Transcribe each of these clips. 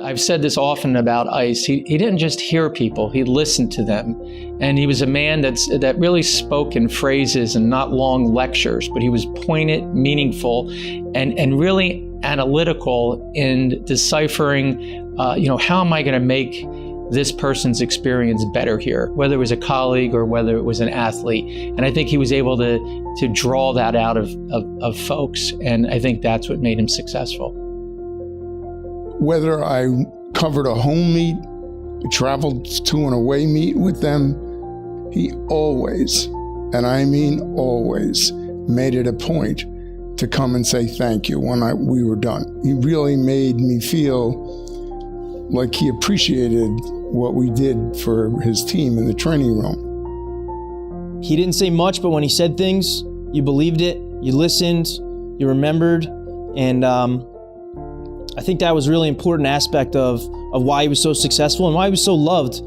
I've said this often about Ice. He didn't just hear people, he listened to them. And he was a man that really spoke in phrases and not long lectures, but he was pointed, meaningful, and really analytical in deciphering, how am I going to make this person's experience better here, whether it was a colleague or whether it was an athlete. And I think he was able to draw that out of folks. And I think that's what made him successful. Whether I covered a home meet, traveled to an away meet with them, he always, and I mean always, made it a point to come and say thank you when we were done. He really made me feel like he appreciated what we did for his team in the training room. He didn't say much, but when he said things, you believed it, you listened, you remembered, and I think that was a really important aspect of why he was so successful and why he was so loved.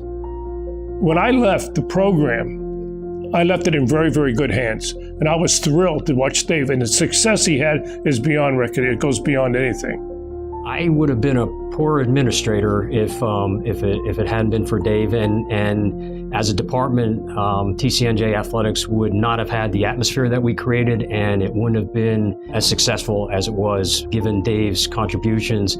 When I left the program, I left it in very, very good hands. And I was thrilled to watch Dave, and the success he had is beyond record. It goes beyond anything. I would have been a poor administrator if it hadn't been for Dave, and as a department, TCNJ athletics would not have had the atmosphere that we created, and it wouldn't have been as successful as it was given Dave's contributions,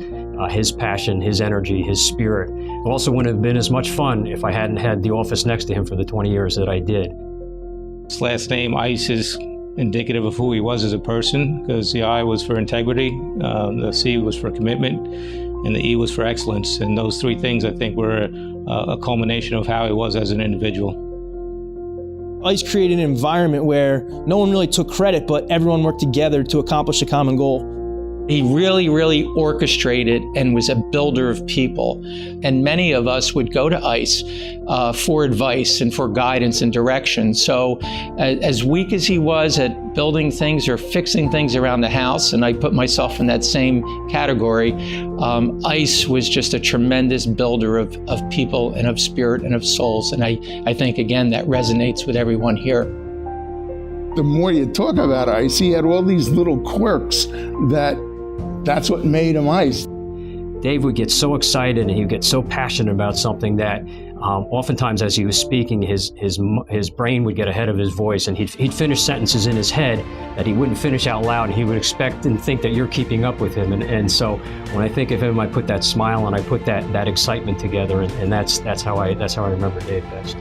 his passion, his energy, his spirit. It also wouldn't have been as much fun if I hadn't had the office next to him for the 20 years that I did. His last name, Ice, is indicative of who he was as a person, because the I was for integrity, the C was for commitment, and the E was for excellence. And those three things, I think, were a culmination of how he was as an individual. Ice created an environment where no one really took credit, but everyone worked together to accomplish a common goal. He really, really orchestrated and was a builder of people. And many of us would go to Ice for advice and for guidance and direction. So as weak as he was at building things or fixing things around the house, and I put myself in that same category, Ice was just a tremendous builder of people and of spirit and of souls. And I think, again, that resonates with everyone here. The more you talk about Ice, he had all these little quirks that's what made him Ice. Dave would get so excited and he would get so passionate about something that oftentimes as he was speaking, his brain would get ahead of his voice, and he'd finish sentences in his head that he wouldn't finish out loud, and he would expect and think that you're keeping up with him. And so when I think of him, I put that smile and I put that excitement together, and that's how I remember Dave best.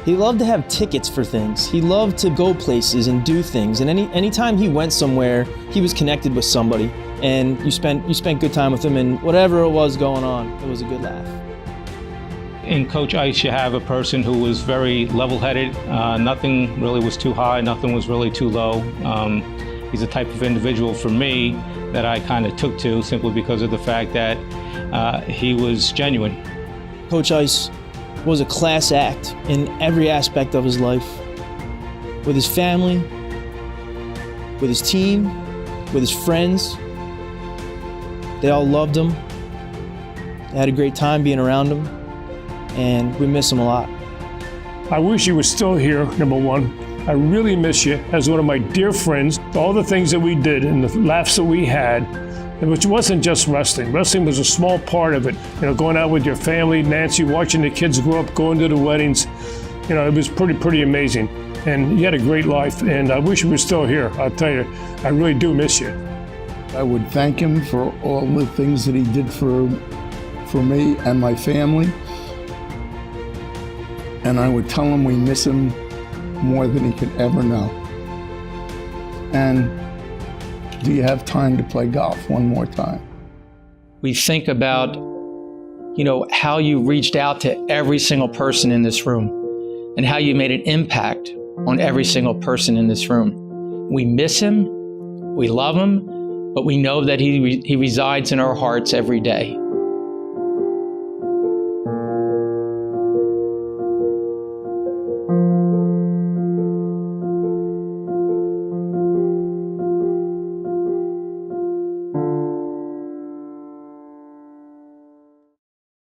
He loved to have tickets for things. He loved to go places and do things. And anytime he went somewhere, he was connected with somebody. And you spent good time with him, and whatever it was going on, it was a good laugh. In Coach Ice, you have a person who was very level-headed. Nothing really was too high, nothing was really too low. He's the type of individual for me that I kind of took to, simply because of the fact that he was genuine. Coach Ice was a class act in every aspect of his life. With his family, with his team, with his friends. They all loved him. They had a great time being around him, and we miss him a lot. I wish you were still here, number one. I really miss you as one of my dear friends. All the things that we did and the laughs that we had, which wasn't just wrestling. Wrestling was a small part of it. Going out with your family, Nancy, watching the kids grow up, going to the weddings. It was pretty amazing. And you had a great life, and I wish you were still here. I'll tell you, I really do miss you. I would thank him for all the things that he did for me and my family. And I would tell him we miss him more than he could ever know. And do you have time to play golf one more time? We think about, how you reached out to every single person in this room and how you made an impact on every single person in this room. We miss him, we love him, but we know that he resides in our hearts every day.